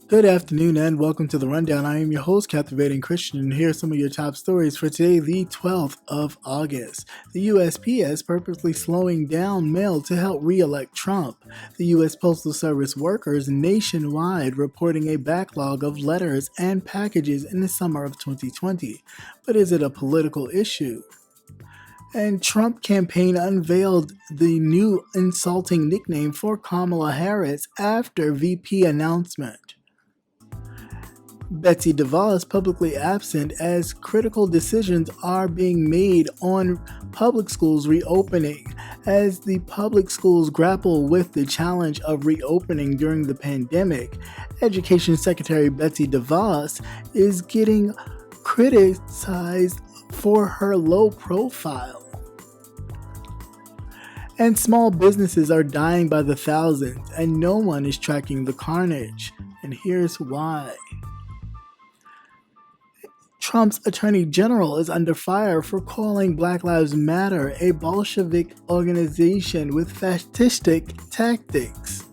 Good afternoon and welcome to The Rundown. I am your host, Captivating Christian, and here are some of your top stories for today, the 12th of August. The USPS purposely slowing down mail to help re-elect Trump. The U.S. Postal Service workers nationwide reporting a backlog of letters and packages in the summer of 2020. But is it a political issue? And Trump campaign unveiled the new insulting nickname for Kamala Harris after VP announcement. Betsy DeVos publicly absent as critical decisions are being made on public schools reopening. As the public schools grapple with the challenge of reopening during the pandemic, Education Secretary Betsy DeVos is getting criticized for her low profile. And small businesses are dying by the thousands, and no one is tracking the carnage. And here's why. Trump's Attorney General is under fire for calling Black Lives Matter a Bolshevik organization with fascistic tactics.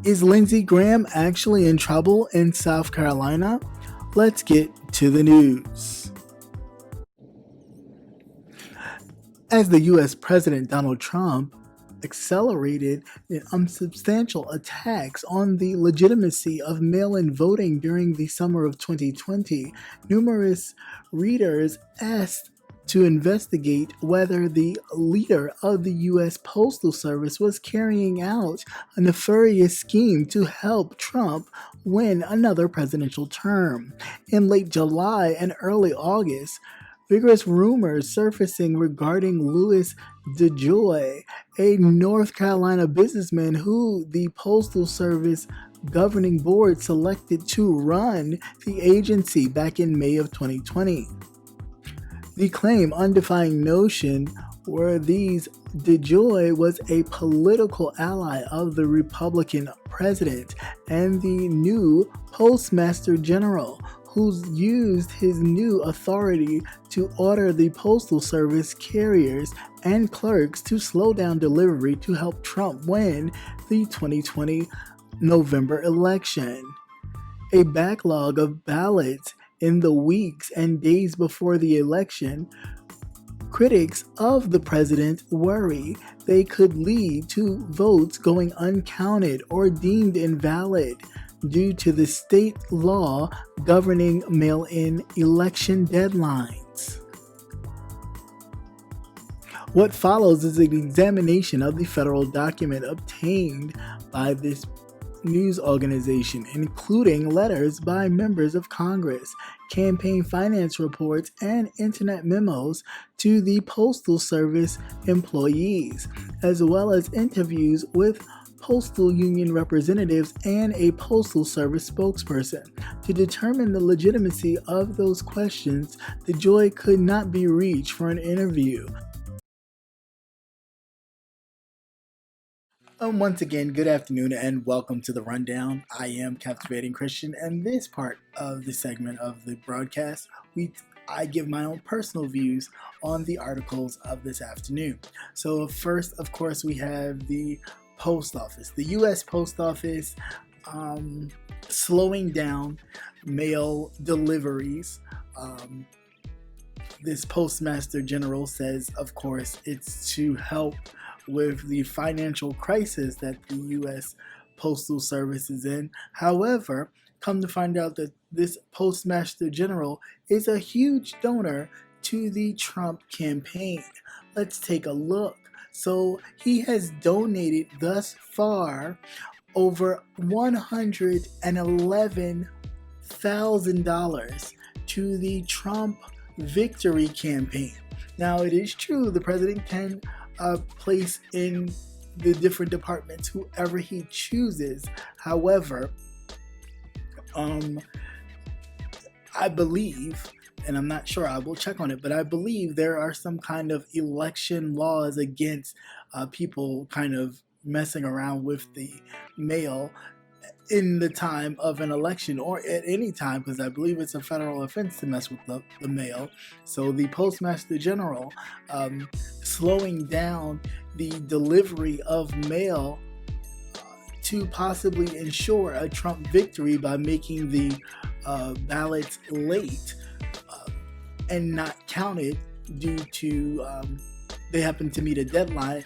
Is Lindsey Graham actually in trouble in South Carolina? Let's get to the news. As the U.S. President Donald Trump accelerated the unsubstantial attacks on the legitimacy of mail-in voting during the summer of 2020, numerous readers asked to investigate whether the leader of the U.S. Postal Service was carrying out a nefarious scheme to help Trump win another presidential term. In late July and early August, vigorous rumors surfacing regarding Louis DeJoy, a North Carolina businessman who the Postal Service governing board selected to run the agency back in May of 2020. The claim, undefined notion, were these DeJoy was a political ally of the Republican president and the new Postmaster General, who's used his new authority to order the Postal Service carriers and clerks to slow down delivery to help Trump win the 2020 November election. A backlog of ballots in the weeks and days before the election, critics of the president worry they could lead to votes going uncounted or deemed invalid due to the state law governing mail-in election deadlines. What follows is an examination of the federal document obtained by this news organization, including letters by members of Congress, campaign finance reports, and internet memos to the Postal Service employees, as well as interviews with Postal Union representatives and a Postal Service spokesperson. To determine the legitimacy of those questions, DeJoy could not be reached for an interview. Once again, good afternoon and welcome to The Rundown. I am Captivating Christian, and this part of the segment of the broadcast, I give my own personal views on the articles of this afternoon. So first, of course, we have the Post Office. The U.S. Post Office slowing down mail deliveries. This Postmaster General says, of course, it's to help with the financial crisis that the U.S. Postal Service is in. However, come to find out that this Postmaster General is a huge donor to the Trump campaign. Let's take a look. So he has donated thus far over $111,000 to the Trump victory campaign. Now, it is true the president can place in the different departments whoever he chooses. However, I believe, and I'm not sure, I will check on it, but I believe there are some kind of election laws against people kind of messing around with the mail in the time of an election or at any time, because I believe it's a federal offense to mess with the mail. So the Postmaster General slowing down the delivery of mail to possibly ensure a Trump victory by making the ballots late and not counted due to they happen to meet a deadline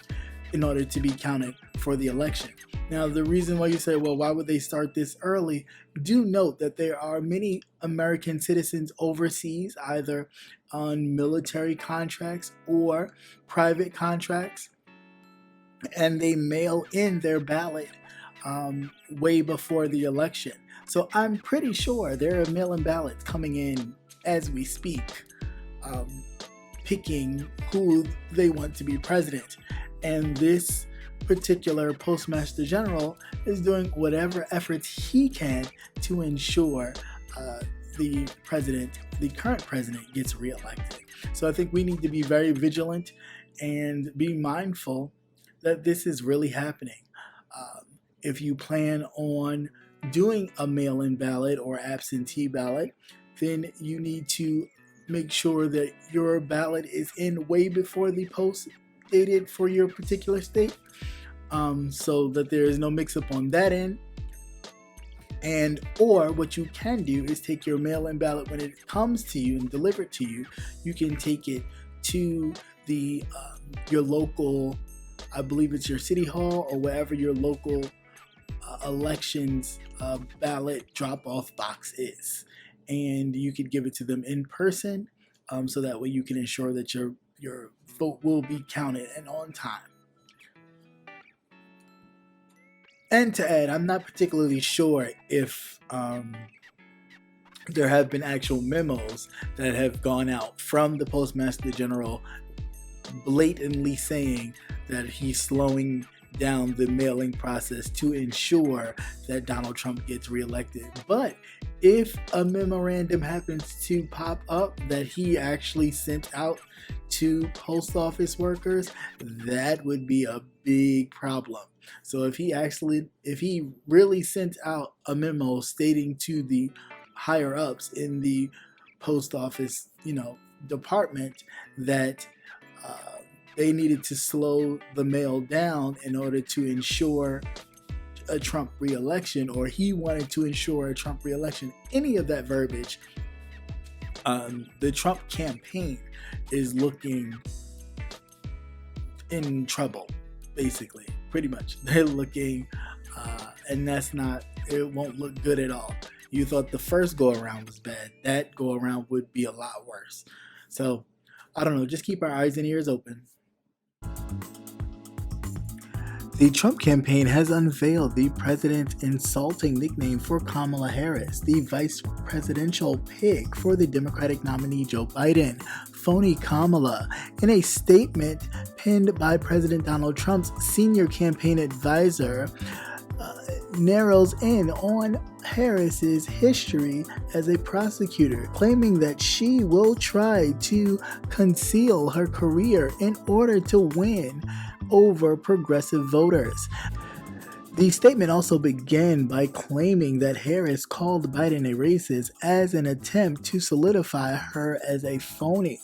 in order to be counted for the election. Now, the reason why you say, well, why would they start this early? Do note that there are many American citizens overseas, either on military contracts or private contracts, and they mail in their ballot way before the election. So I'm pretty sure there are mail-in ballots coming in as we speak, picking who they want to be president. And this particular Postmaster General is doing whatever efforts he can to ensure the current president, gets reelected. So I think we need to be very vigilant and be mindful that this is really happening. If you plan on doing a mail-in ballot or absentee ballot, then you need to make sure that your ballot is in way before the post dated for your particular state, so that there is no mix-up on that end. And or what you can do is take your mail-in ballot when it comes to you and delivered to you. You can take it to the your local, I believe it's your city hall or wherever your local elections ballot drop-off box is, and you could give it to them in person, so that way you can ensure that your vote will be counted and on time. And to add, I'm not particularly sure if there have been actual memos that have gone out from the Postmaster General blatantly saying that he's slowing down the mailing process to ensure that Donald Trump gets reelected. But if a memorandum happens to pop up that he actually sent out to post office workers, that would be a big problem. So if he really sent out a memo stating to the higher ups in the post office, department, that they needed to slow the mail down in order to ensure a Trump re-election, or he wanted to ensure a Trump re-election, any of that verbiage, the Trump campaign is looking in trouble, basically. Pretty much. They're looking, and it won't look good at all. You thought the first go-around was bad. That go-around would be a lot worse. So, I don't know, just keep our eyes and ears open. The Trump campaign has unveiled the president's insulting nickname for Kamala Harris, the vice presidential pick for the Democratic nominee Joe Biden, Phony Kamala. In a statement penned by President Donald Trump's senior campaign advisor, narrows in on Harris's history as a prosecutor, claiming that she will try to conceal her career in order to win over progressive voters. The statement also began by claiming that Harris called Biden a racist as an attempt to solidify her as a phony.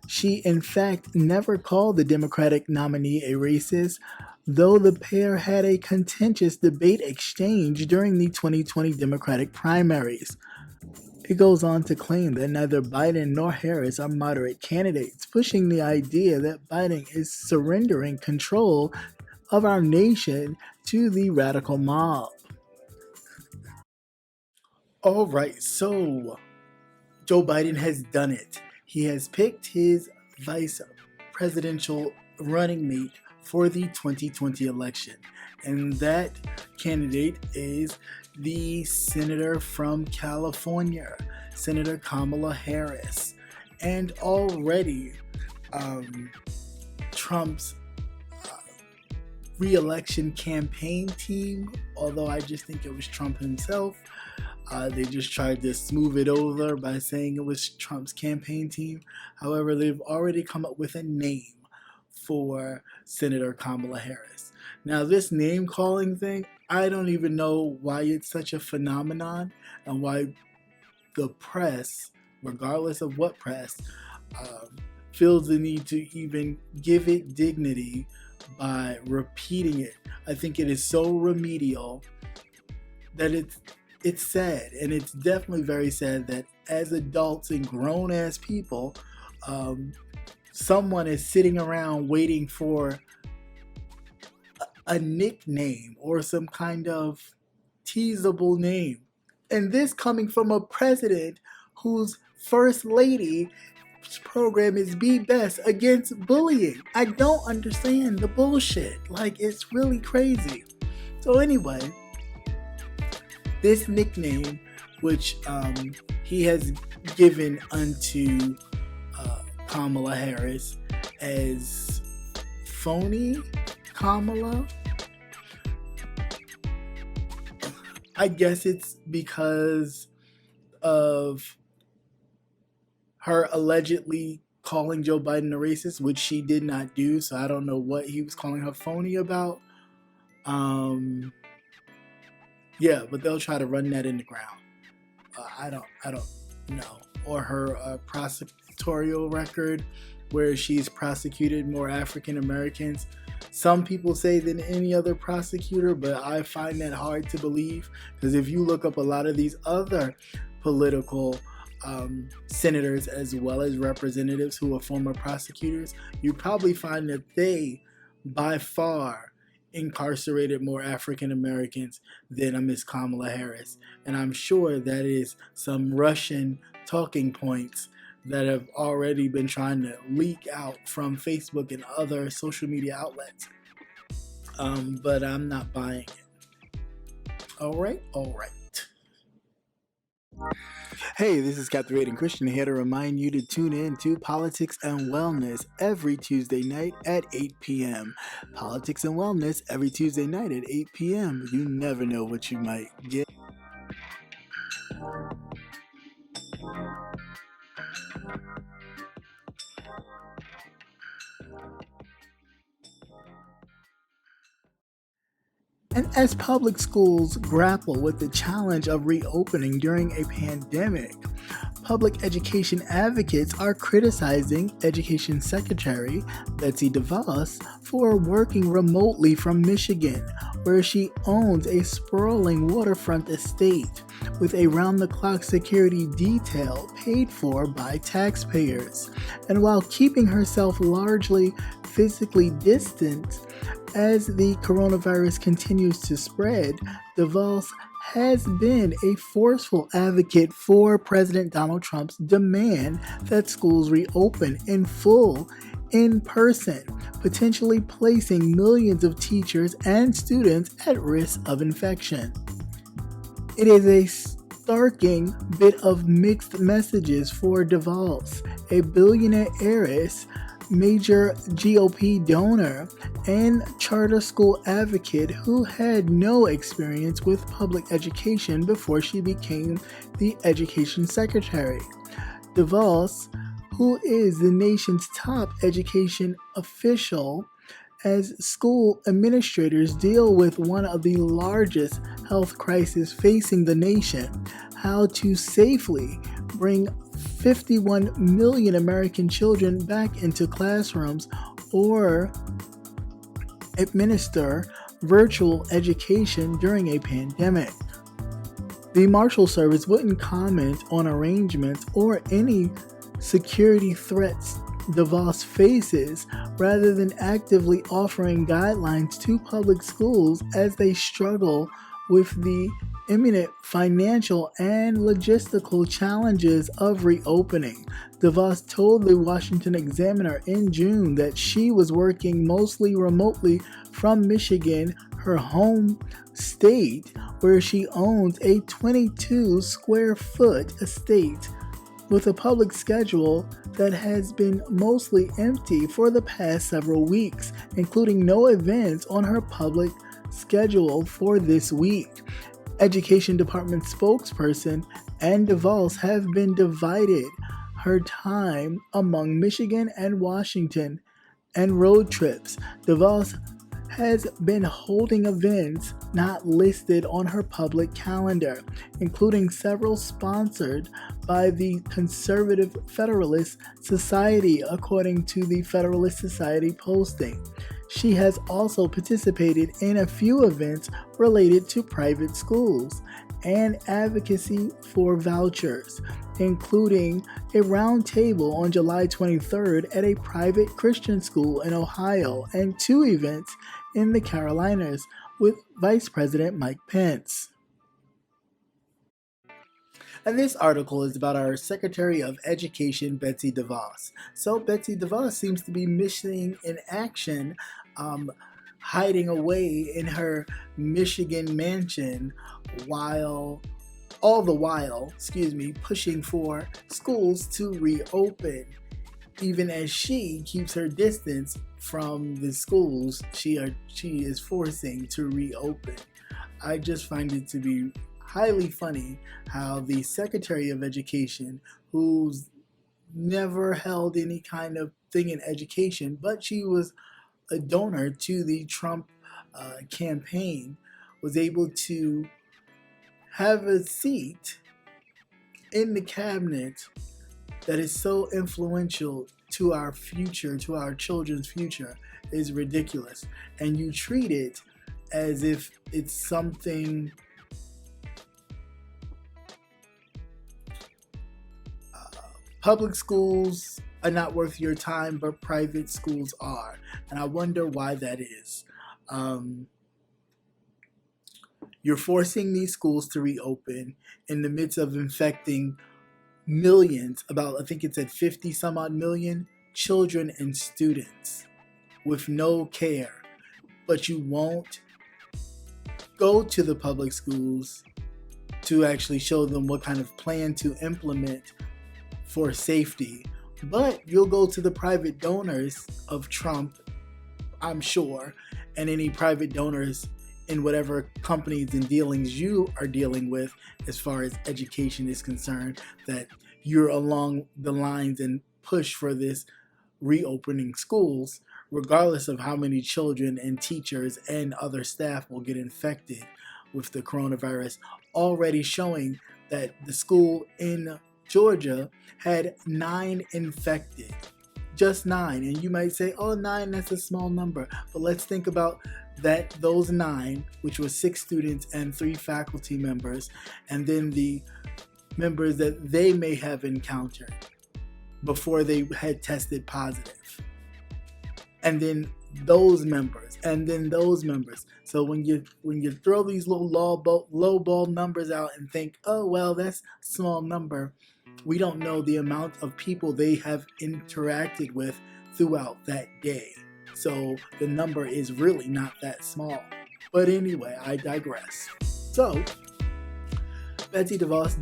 She, in fact, never called the Democratic nominee a racist, though the pair had a contentious debate exchange during the 2020 Democratic primaries. It goes on to claim that neither Biden nor Harris are moderate candidates, pushing the idea that Biden is surrendering control of our nation to the radical mob. All right, so Joe Biden has done it. He has picked his vice presidential running mate for the 2020 election, and that candidate is the senator from California, Senator Kamala Harris. And already Trump's re-election campaign team, although I just think it was Trump himself, they just tried to smooth it over by saying it was Trump's campaign team. However, they've already come up with a name for Senator Kamala Harris. Now, this name calling thing, I don't even know why it's such a phenomenon and why the press, regardless of what press, feels the need to even give it dignity by repeating it. I think it is so remedial that it's sad, and it's definitely very sad that as adults and grown ass people, someone is sitting around waiting for a nickname or some kind of teasable name. And this coming from a president whose first lady's program is Be Best Against Bullying. I don't understand the bullshit. Like, it's really crazy. So anyway, this nickname, which he has given unto Kamala Harris as Phony Kamala, I guess it's because of her allegedly calling Joe Biden a racist, which she did not do. So I don't know what he was calling her phony about. Yeah, but they'll try to run that in the ground. I don't know. Or her prosecutorial record, where she's prosecuted more African Americans, some people say, than any other prosecutor, but I find that hard to believe, because if you look up a lot of these other political senators as well as representatives who are former prosecutors, you probably find that they by far incarcerated more African Americans than a Miss Kamala Harris. And I'm sure that is some Russian talking points that have already been trying to leak out from Facebook and other social media outlets. But I'm not buying it. All right. Hey, this is Captivating Christian here to remind you to tune in to Politics and Wellness every Tuesday night at 8 p.m. Politics and Wellness every Tuesday night at 8 p.m. You never know what you might get. And as public schools grapple with the challenge of reopening during a pandemic, public education advocates are criticizing Education Secretary Betsy DeVos for working remotely from Michigan, where she owns a sprawling waterfront estate with a round-the-clock security detail paid for by taxpayers. And while keeping herself largely physically distant, as the coronavirus continues to spread, DeVos has been a forceful advocate for President Donald Trump's demand that schools reopen in full, in person, potentially placing millions of teachers and students at risk of infection. It is a starking bit of mixed messages for DeVos, a billionaire heiress, major GOP donor, and charter school advocate who had no experience with public education before she became the education secretary. DeVos, who is the nation's top education official, as school administrators deal with one of the largest health crises facing the nation, how to safely bring 51 million American children back into classrooms or administer virtual education during a pandemic. The Marshal Service wouldn't comment on arrangements or any security threats DeVos faces, rather than actively offering guidelines to public schools as they struggle with the imminent financial and logistical challenges of reopening. DeVos told the Washington Examiner in June that she was working mostly remotely from Michigan, her home state, where she owns a 22 square foot estate with a public schedule that has been mostly empty for the past several weeks, including no events on her public schedule for this week. Education Department spokesperson and DeVos have been divided her time among Michigan and Washington and road trips. DeVos has been holding events not listed on her public calendar, including several sponsored by the Conservative Federalist Society, according to the Federalist Society posting. She has also participated in a few events related to private schools and advocacy for vouchers, including a roundtable on July 23rd at a private Christian school in Ohio and 2 events in the Carolinas with Vice President Mike Pence. And this article is about our Secretary of Education, Betsy DeVos. So Betsy DeVos seems to be missing in action, hiding away in her Michigan mansion all the while, pushing for schools to reopen, even as she keeps her distance from the schools she is forcing to reopen. I just find it to be highly funny how the Secretary of Education, who's never held any kind of thing in education, but she was a donor to the Trump campaign, was able to have a seat in the cabinet that is so influential to our future, to our children's future, is ridiculous. And you treat it as if it's something public schools are not worth your time, but private schools are. And I wonder why that is. You're forcing these schools to reopen in the midst of infecting millions, I think it's at 50 some odd million children and students with no care. But you won't go to the public schools to actually show them what kind of plan to implement for safety, but you'll go to the private donors of Trump, I'm sure, and any private donors in whatever companies and dealings you are dealing with as far as education is concerned, that you're along the lines and push for this reopening schools, regardless of how many children and teachers and other staff will get infected with the coronavirus, already showing that the school in Georgia had 9 infected, just 9. And you might say, oh, 9, that's a small number. But let's think about those 9, which was 6 students and 3 faculty members, and then the members that they may have encountered before they had tested positive. And then those members, and then those members. So when you throw these little low ball numbers out and think, oh, well, that's a small number, we don't know the amount of people they have interacted with throughout that day. So the number is really not that small. But anyway, I digress. So Betsy DeVos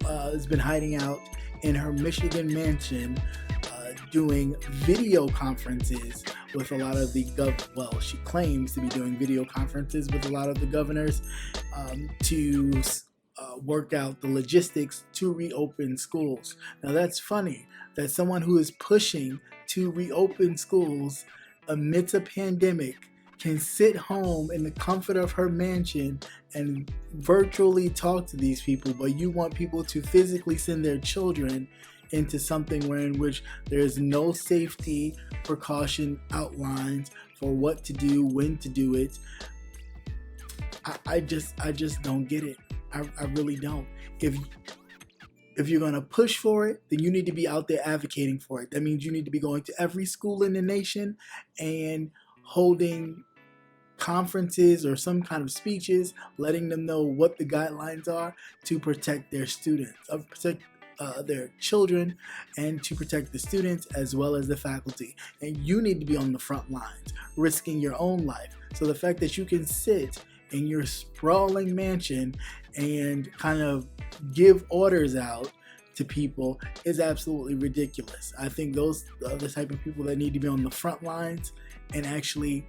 has been hiding out in her Michigan mansion, doing video conferences with a lot of the she claims to be doing video conferences with a lot of the governors to work out the logistics to reopen schools. Now that's funny that someone who is pushing to reopen schools amidst a pandemic can sit home in the comfort of her mansion and virtually talk to these people, but you want people to physically send their children into something in which there is no safety precaution outlines for what to do, when to do it. I just don't get it. I really don't. If you're going to push for it, then you need to be out there advocating for it. That means you need to be going to every school in the nation and holding conferences or some kind of speeches, letting them know what the guidelines are to protect their students, protect their children, and to protect the students as well as the faculty. And you need to be on the front lines, risking your own life. So the fact that you can sit in your sprawling mansion and kind of give orders out to people is absolutely ridiculous. I think those are the type of people that need to be on the front lines and actually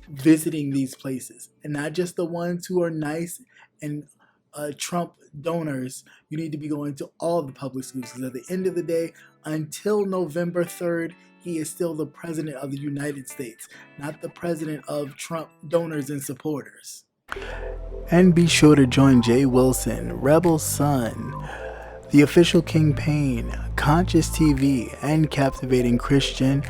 visiting these places, and not just the ones who are nice and Trump donors. You need to be going to all the public schools, because at the end of the day, until November 3rd, he is still the president of the United States, not the president of Trump donors and supporters. And be sure to join Jay Wilson, Rebel Sun, The Official Campaign, Conscious TV, and Captivating Christian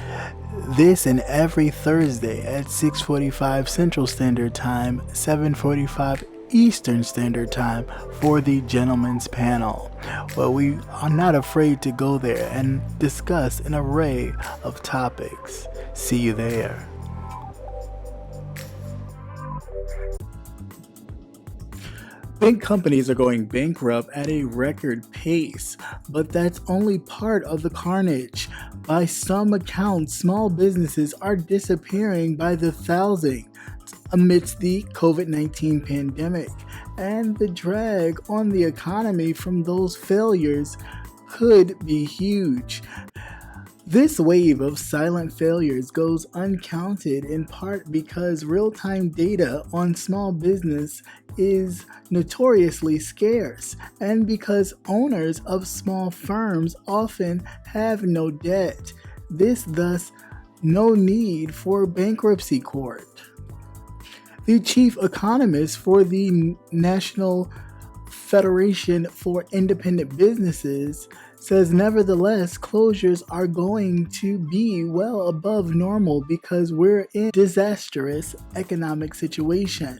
This and every Thursday at 6:45 Central Standard Time, 7:45 Eastern Standard Time for the Gentleman's Panel, where we are not afraid to go there and discuss an array of topics. See you there. Big companies are going bankrupt at a record pace, but that's only part of the carnage. By some accounts, small businesses are disappearing by the thousands amidst the COVID-19 pandemic, and the drag on the economy from those failures could be huge. This wave of silent failures goes uncounted in part because real-time data on small business is notoriously scarce, and because owners of small firms often have no debt. Thus, no need for bankruptcy court. The chief economist for the National Federation for Independent Businesses says nevertheless closures are going to be well above normal because we're in a disastrous economic situation.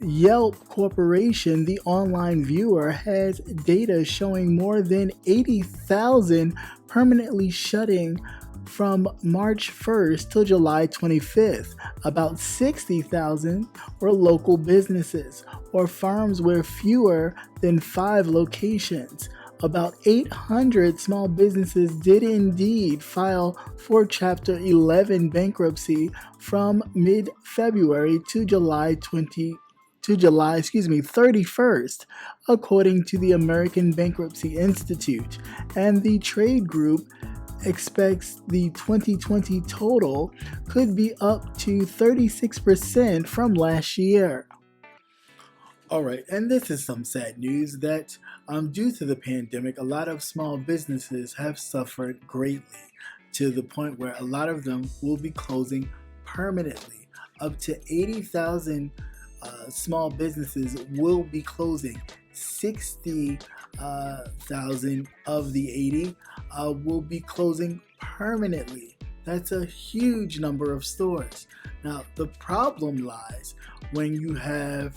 Yelp Corporation, the online viewer, has data showing more than 80,000 permanently shutting from March 1st till July 25th. About 60,000 were local businesses or firms with fewer than 5 locations. About 800 small businesses did indeed file for Chapter 11 bankruptcy from mid-February to July 31st, according to the American Bankruptcy Institute, and the trade group expects the 2020 total could be up to 36% from last year. Alright, and this is some sad news that due to the pandemic, a lot of small businesses have suffered greatly to the point where a lot of them will be closing permanently. Up to 80,000 small businesses will be closing. 60,000 of the 80 will be closing permanently. That's a huge number of stores. Now, the problem lies when you have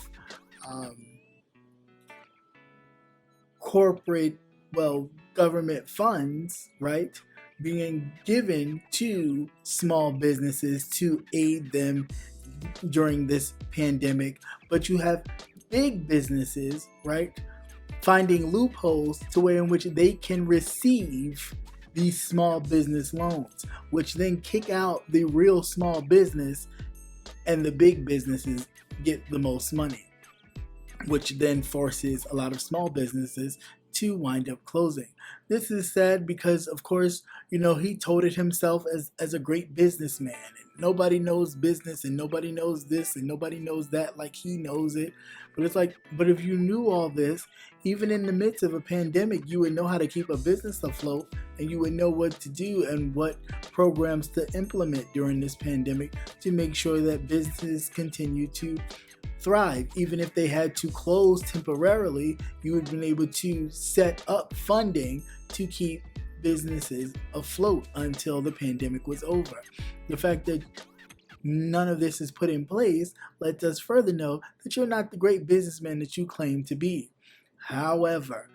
government funds, right, being given to small businesses to aid them during this pandemic, but you have big businesses, right, finding loopholes to where in which they can receive these small business loans, which then kick out the real small business, and the big businesses get the most money, which then forces a lot of small businesses to wind up closing. This is sad because, of course, he touted himself as a great businessman. And nobody knows business, and nobody knows this, and nobody knows that like he knows it. But it's like, but if you knew all this, even in the midst of a pandemic, you would know how to keep a business afloat, and you would know what to do and what programs to implement during this pandemic to make sure that businesses continue to thrive. Even if they had to close temporarily, you would have been able to set up funding to keep businesses afloat until the pandemic was over. The fact that none of this is put in place lets us further know that you're not the great businessman that you claim to be. However,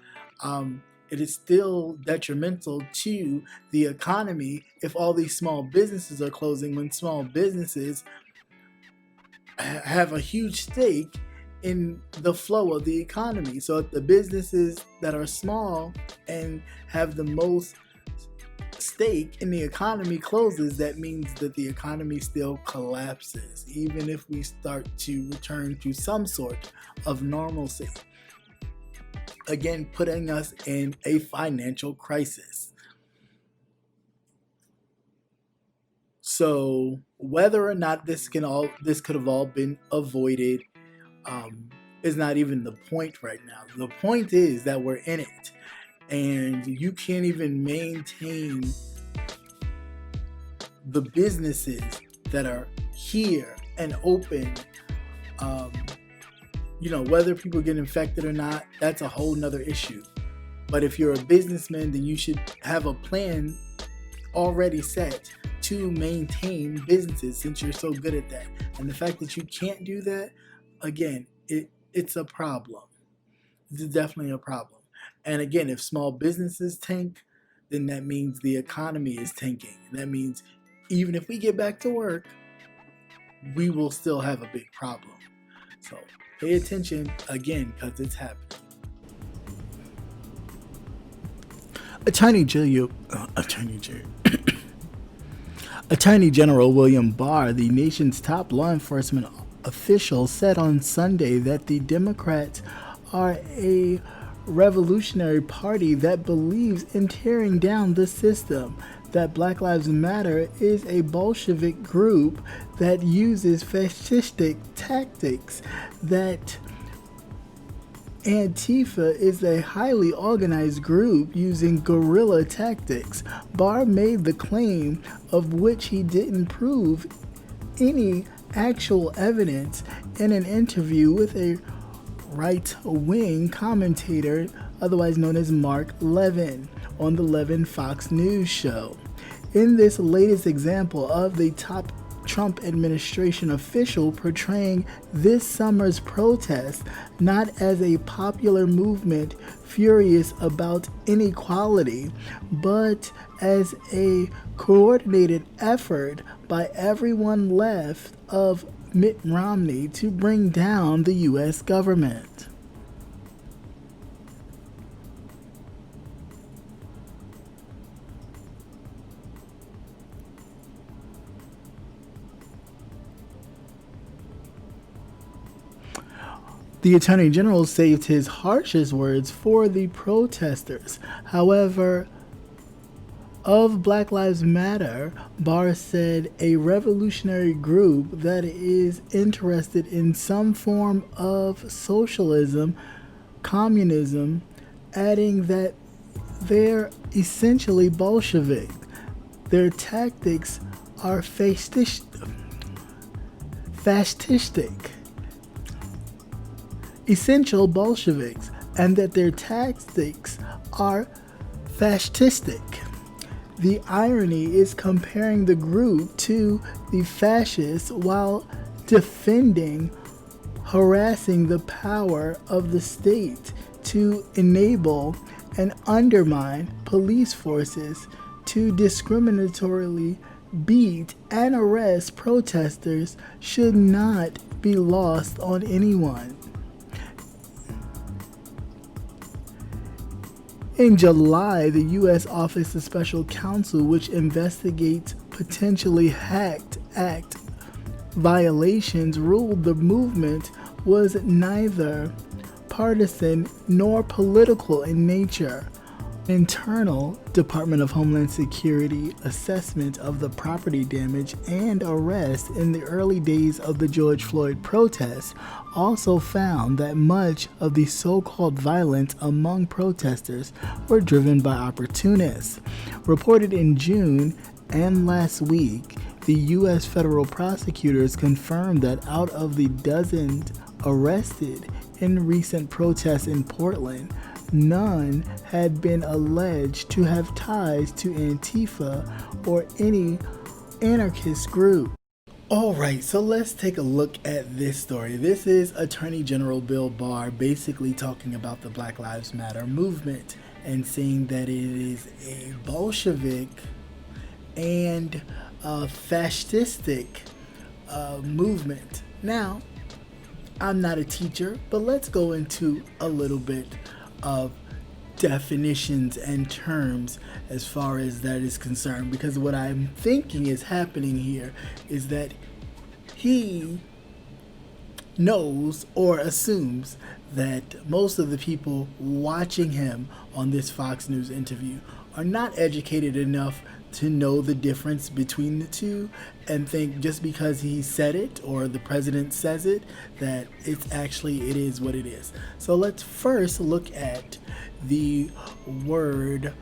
it is still detrimental to the economy if all these small businesses are closing, when small businesses have a huge stake in the flow of the economy. So if the businesses that are small and have the most stake in the economy closes, that means that the economy still collapses, even if we start to return to some sort of normalcy. Again, putting us in a financial crisis. So whether or not this could have all been avoided is not even the point right now. The point is that we're in it, and you can't even maintain the businesses that are here and open. Whether people get infected or not, that's a whole nother issue. But if you're a businessman, then you should have a plan already set to maintain businesses since you're so good at that. And the fact that you can't do that, again, it's a problem. It's definitely a problem. And again, if small businesses tank, then that means the economy is tanking. That means even if we get back to work, we will still have a big problem. So pay attention again, because it's happening. Attorney General William Barr, the nation's top law enforcement official, said on Sunday that the Democrats are a revolutionary party that believes in tearing down the system, that Black Lives Matter is a Bolshevik group that uses fascistic tactics, that Antifa is a highly organized group using guerrilla tactics. Barr made the claim, of which he didn't prove any actual evidence, in an interview with a right-wing commentator, otherwise known as Mark Levin, on the Levin Fox News show. In this latest example of the top Trump administration official portraying this summer's protest not as a popular movement furious about inequality, but as a coordinated effort by everyone left of Mitt Romney to bring down the U.S. government. The Attorney General saved his harshest words for the protesters. However, of Black Lives Matter, Barr said a revolutionary group that is interested in some form of socialism, communism, adding that they're essentially Bolshevik. Their tactics are fascistic. Essential Bolsheviks, and that their tactics are fascistic. The irony is comparing the group to the fascists while harassing the power of the state to enable and undermine police forces to discriminatorily beat and arrest protesters should not be lost on anyone. In July, the U.S. Office of Special Counsel, which investigates potentially hacked act violations, ruled the movement was neither partisan nor political in nature. Internal Department of Homeland Security assessment of the property damage and arrest in the early days of the George Floyd protests also found that much of the so-called violence among protesters were driven by opportunists. Reported in June and last week, the U.S. federal prosecutors confirmed that out of the dozens arrested in recent protests in Portland, none had been alleged to have ties to Antifa or any anarchist group. Alright, so let's take a look at this story. This is Attorney General Bill Barr basically talking about the Black Lives Matter movement and saying that it is a Bolshevik and fascistic movement. Now, I'm not a teacher, but let's go into a little bit of definitions and terms as far as that is concerned, because what I'm thinking is happening here is that he knows or assumes that most of the people watching him on this Fox News interview are not educated enough to know the difference between the two, and think just because he said it or the president says it that it is what it is. So let's first look at the word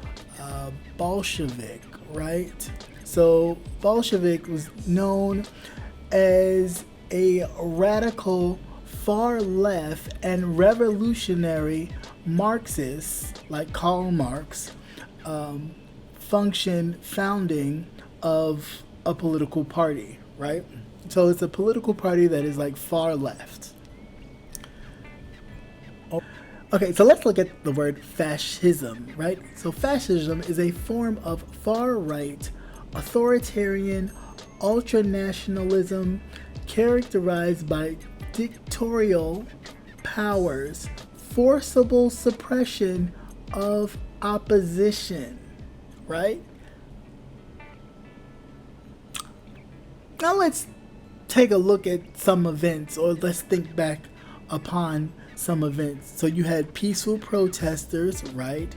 Bolshevik, right? So Bolshevik was known as a radical far left and revolutionary Marxist, like Karl Marx, founding of a political party, right? So it's a political party that is like far left. Okay, so let's look at the word fascism, right? So fascism is a form of far-right, authoritarian, ultranationalism characterized by dictatorial powers, forcible suppression of opposition, right? Now let's take a look at some events, or let's think back upon some events. So you had peaceful protesters, right?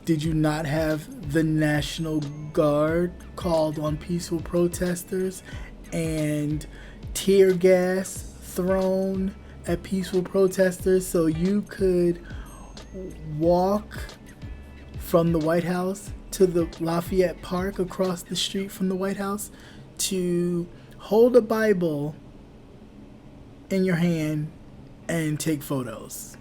Did you not have the National Guard called on peaceful protesters and tear gas thrown at peaceful protesters so you could walk from the White House to the Lafayette Park across the street from the White House to hold a Bible in your hand and take photos?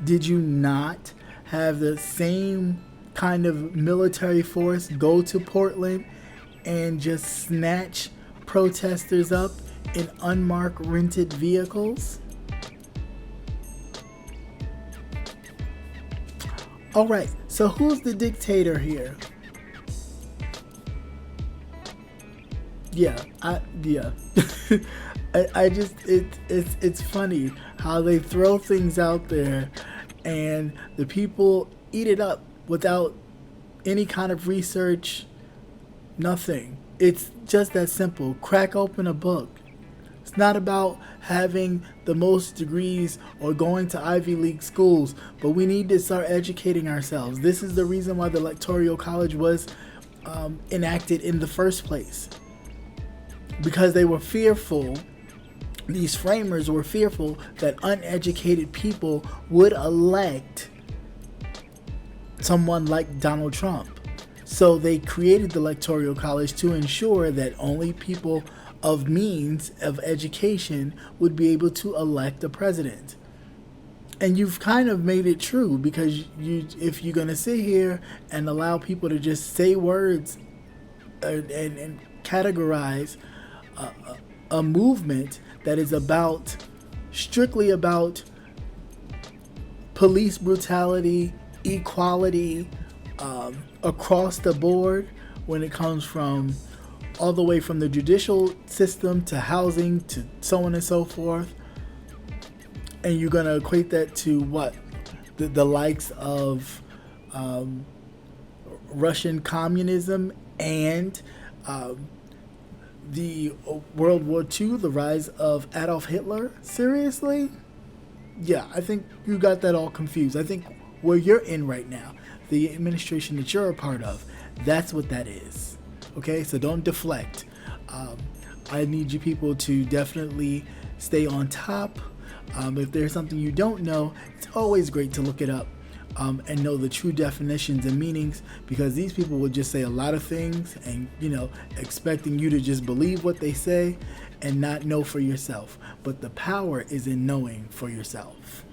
Did you not have the same kind of military force go to Portland and just snatch protesters up in unmarked rented vehicles? All right, so who's the dictator here? I just it's funny how they throw things out there and the people eat it up without any kind of research, nothing. It's just that simple. Crack open a book. It's not about having the most degrees or going to Ivy League schools, but we need to start educating ourselves. This is the reason why the Electoral College was enacted in the first place. Because they were fearful, these framers were fearful that uneducated people would elect someone like Donald Trump. So they created the Electoral College to ensure that only people of means of education would be able to elect a president. And you've kind of made it true, because if you're going to sit here and allow people to just say words and categorize a movement that is strictly about police brutality, equality, across the board, when it comes from all the way from the judicial system to housing to so on and so forth, and you're going to equate that to what? The likes of Russian communism and the World War II, the rise of Adolf Hitler? Seriously? Yeah, I think you got that all confused. I think where you're in right now, the administration that you're a part of, that's what that is. Okay, so don't deflect. I need you people to definitely stay on top. If there's something you don't know, it's always great to look it up and know the true definitions and meanings, because these people will just say a lot of things and, expecting you to just believe what they say and not know for yourself. But the power is in knowing for yourself.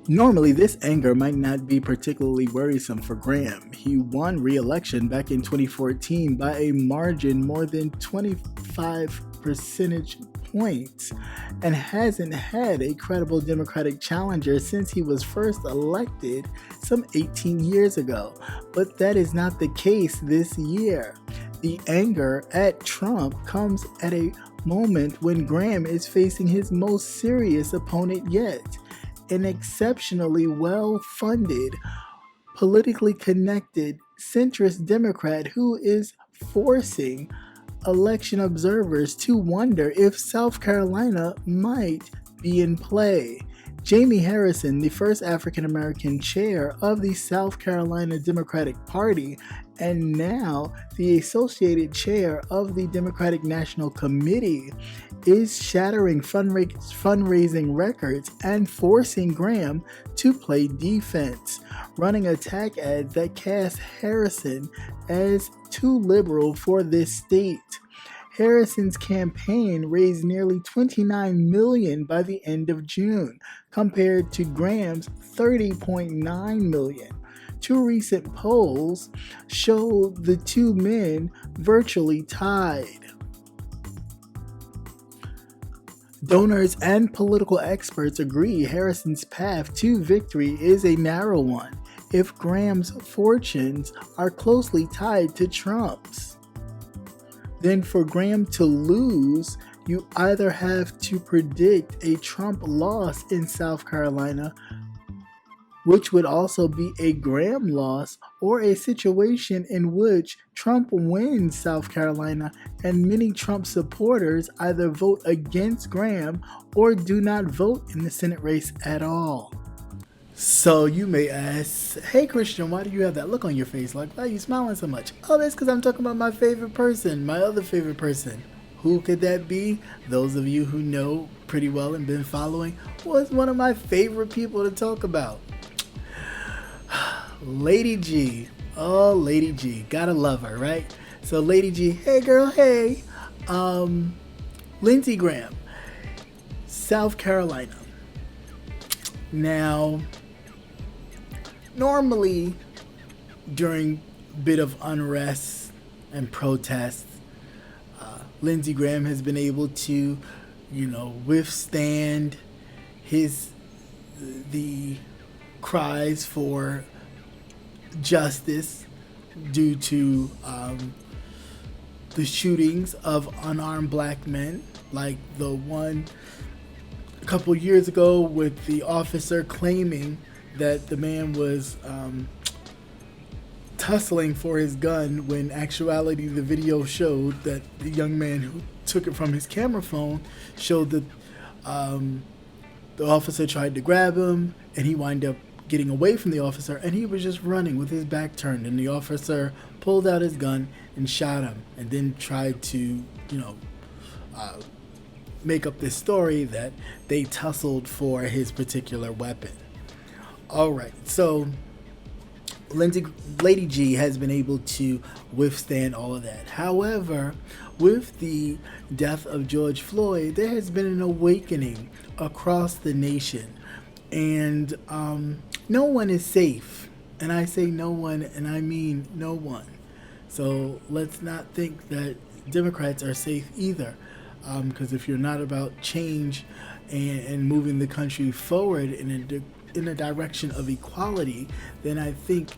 Normally, this anger might not be particularly worrisome for Graham. He won re-election back in 2014 by a margin more than 25 percentage points and hasn't had a credible Democratic challenger since he was first elected some 18 years ago. But that is not the case this year. The anger at Trump comes at a moment when Graham is facing his most serious opponent yet, an exceptionally well-funded, politically connected, centrist Democrat who is forcing election observers to wonder if South Carolina might be in play. Jamie Harrison, the first African-American chair of the South Carolina Democratic Party and now the associated chair of the Democratic National Committee, is shattering fundraising records and forcing Graham to play defense, running attack ads that cast Harrison as too liberal for this state. Harrison's campaign raised nearly $29 million by the end of June, compared to Graham's $30.9 million. two recent polls show the two men virtually tied. Donors and political experts agree Harrison's path to victory is a narrow one if Graham's fortunes are closely tied to Trump's. Then for Graham to lose, you either have to predict a Trump loss in South Carolina, which would also be a Graham loss, or a situation in which Trump wins South Carolina and many Trump supporters either vote against Graham or do not vote in the Senate race at all. So you may ask, hey Christian, why do you have that look on your face? Like, why are you smiling so much? Oh, that's because I'm talking about my favorite person, my other favorite person. Who could that be? Those of you who know pretty well and been following, was one of my favorite people to talk about. Lady G. Oh, Lady G. Gotta love her, right? So Lady G, hey girl, hey. Lindsey Graham, South Carolina. Now, normally during a bit of unrest and protests, Lindsey Graham has been able to, withstand the cries for justice due to the shootings of unarmed black men, like the one a couple years ago with the officer claiming that the man was tussling for his gun, when actuality the video showed that the young man who took it from his camera phone showed that the officer tried to grab him and he wound up getting away from the officer, and he was just running with his back turned, and the officer pulled out his gun and shot him, and then tried to make up this story that they tussled for his particular weapon. Alright, so Lady G has been able to withstand all of that. However, with the death of George Floyd, there has been an awakening across the nation, and no one is safe. And I say no one, and I mean no one. So let's not think that Democrats are safe either, because if you're not about change and moving the country forward in a direction of equality, then I think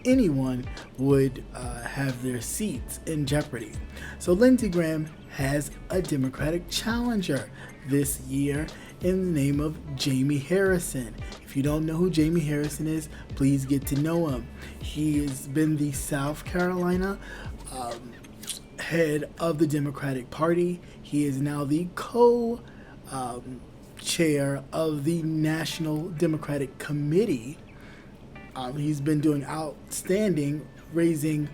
anyone would have their seats in jeopardy. So Lindsey Graham has a Democratic challenger this year in the name of Jamie Harrison. If you don't know who Jamie Harrison is, please get to know him. He has been the South Carolina head of the Democratic Party. He is now the co-chair of the National Democratic Committee. He's been doing outstanding, raising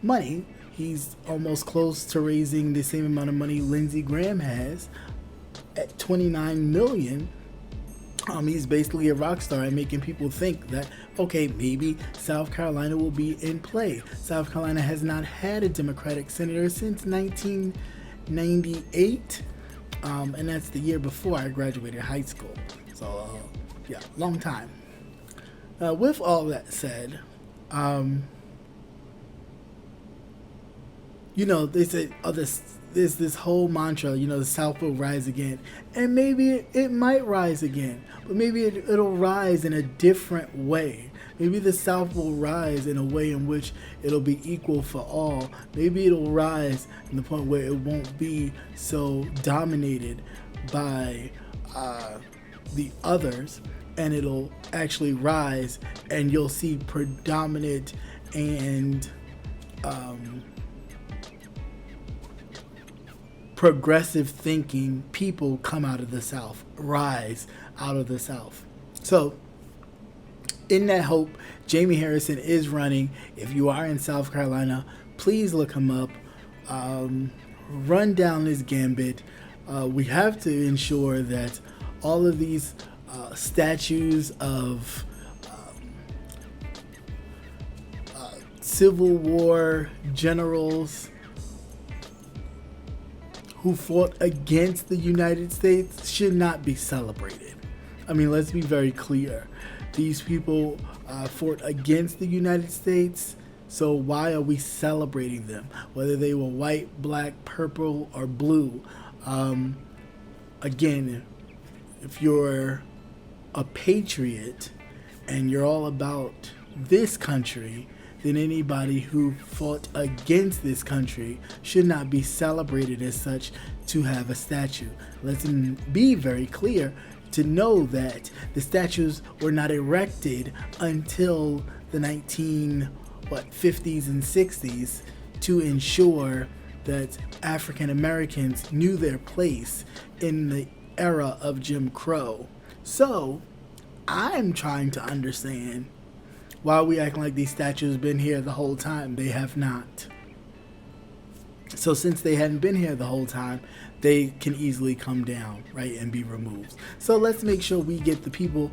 money. He's almost close to raising the same amount of money Lindsey Graham has, at $29 million. He's basically a rock star and making people think that, okay, maybe South Carolina will be in play. South Carolina has not had a Democratic senator since 1998, and that's the year before I graduated high school. So, yeah, long time. With all that said, they say, there's this whole mantra, the South will rise again. And maybe it might rise again, but maybe it'll rise in a different way. Maybe the South will rise in a way in which it'll be equal for all. Maybe it'll rise in the point where it won't be so dominated by the others, and it'll actually rise, and you'll see predominant and progressive thinking people come out of the South, rise out of the South. So in that hope, Jamie Harrison is running. If you are in South Carolina, please look him up. Run down this gambit. We have to ensure that all of these statues of Civil War generals who fought against the United States should not be celebrated. I mean, let's be very clear. These people fought against the United States, so why are we celebrating them? Whether they were white, black, purple, or blue. Again, if you're a patriot and you're all about this country, then anybody who fought against this country should not be celebrated as such to have a statue. Let's be very clear to know that the statues were not erected until the 50s and 60s to ensure that African Americans knew their place in the era of Jim Crow. So, I'm trying to understand why are we acting like these statues have been here the whole time. They have not. So since they hadn't been here the whole time, they can easily come down, right, and be removed. So let's make sure we get the people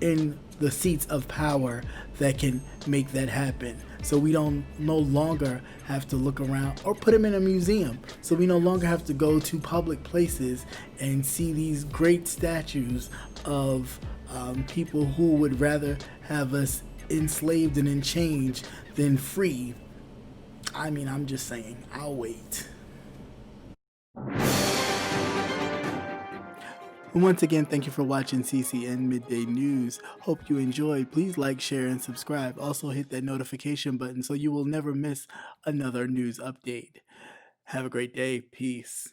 in the seats of power that can make that happen. So we don't no longer have to look around or put them in a museum. So we no longer have to go to public places and see these great statues of people who would rather have us enslaved and in chains than free. I mean, I'm just saying, I'll wait. Once again, thank you for watching CCN Midday News. Hope you enjoyed. Please like, share, and subscribe. Also hit that notification button so you will never miss another news update. Have a great day. Peace.